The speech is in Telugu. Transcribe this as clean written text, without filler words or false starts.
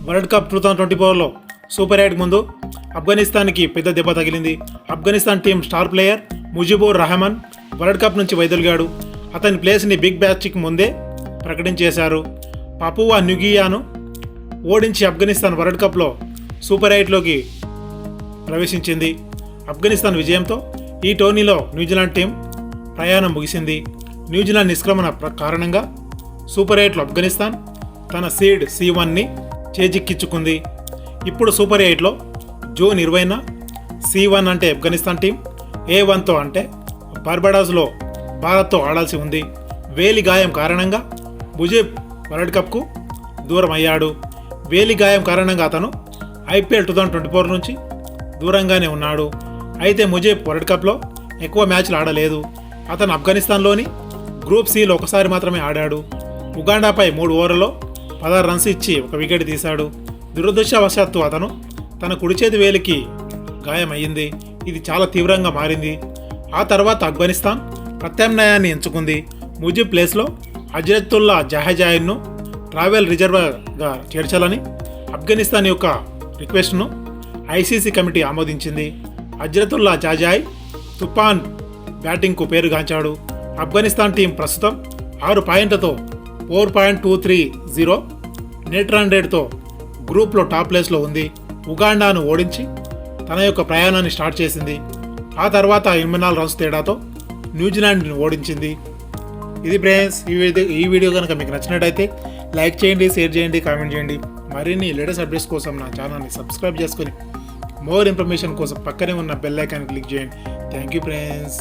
వరల్డ్ కప్ 2024లో సూపర్ 8 ముందు ఆఫ్ఘనిస్తాన్కి పెద్ద దెబ్బ తగిలింది. Afghanistan team star player Mujibur Rahman world cup నుంచి వైదొలిగాడు. అతని ప్లేస్ని బిగ్ బ్యాచ్కి ముందే ప్రకటించేశారు. పపువా న్యూగియాను ఓడించి ఆఫ్ఘనిస్తాన్ వరల్డ్ కప్లో సూపర్ 8లోకి ప్రవేశించింది. ఆఫ్ఘనిస్తాన్ విజయంతో ఈ టోర్నీలో న్యూజిలాండ్ టీం ప్రయాణం ముగిసింది. న్యూజిలాండ్ నిష్క్రమణ కారణంగా సూపర్ 8లో ఆఫ్ఘనిస్తాన్ తన సీడ్ C1ని చేజిక్కించుకుంది. ఇప్పుడు సూపర్ 8లో జూన్ 20న C1 అంటే ఆఫ్ఘనిస్తాన్ టీం A1తో అంటే బార్బడాస్లో భారత్తో ఆడాల్సి ఉంది. వేలి గాయం కారణంగా ముజీబ్ వరల్డ్ కప్కు దూరం అయ్యాడు. వేలి గాయం కారణంగా అతను IPL 2024 నుంచి దూరంగానే ఉన్నాడు. అయితే ముజీబ్ వరల్డ్ కప్లో ఎక్కువ మ్యాచ్లు ఆడలేదు. అతను ఆఫ్ఘనిస్తాన్లోని గ్రూప్ Cలో ఒకసారి మాత్రమే ఆడాడు. ఉగాండాపై 3 ఓవర్లలో 16 రన్స్ ఇచ్చి 1 వికెట్ తీశాడు. దురదృష్టవశాత్తు అతను తన కుడి చేతి వేలికి గాయమయ్యింది. ఇది చాలా తీవ్రంగా మారింది. ఆ తర్వాత ఆఫ్ఘనిస్తాన్ ప్రత్యామ్నాయాన్ని ఎంచుకుంది. ముజీబ్ ప్లేస్లో హజ్రతుల్లా జహాజాయిన్ను ట్రావెల్ రిజర్వర్గా చేర్చాలని ఆఫ్ఘనిస్తాన్ యొక్క రిక్వెస్ట్ను ICC కమిటీ ఆమోదించింది. హజ్రతుల్లా జాజాయ్ తుఫాన్ బ్యాటింగ్కు పేరుగాంచాడు. ఆఫ్ఘనిస్తాన్ టీం ప్రస్తుతం 6 పాయింట్లతో 4.230 నెట్ రన్ రేట్తో గ్రూప్లో టాప్ ప్లేస్లో ఉంది. ఉగాండాను ఓడించి తన యొక్క ప్రయాణాన్ని స్టార్ట్ చేసింది. ఆ తర్వాత 84 రన్స్ తేడాతో న్యూజిలాండ్ని ఓడించింది. ఇది ఫ్రెండ్స్, ఈ వీడియో కనుక మీకు నచ్చినట్టయితే లైక్ చేయండి, షేర్ చేయండి, కామెంట్ చేయండి. మరిన్ని లేటెస్ట్ అప్డేట్స్ కోసం నా ఛానల్ని సబ్స్క్రైబ్ చేసుకొని మోర్ ఇన్ఫర్మేషన్ కోసం పక్కనే ఉన్న బెల్ ఐకాన్ క్లిక్ చేయండి. Thank you friends.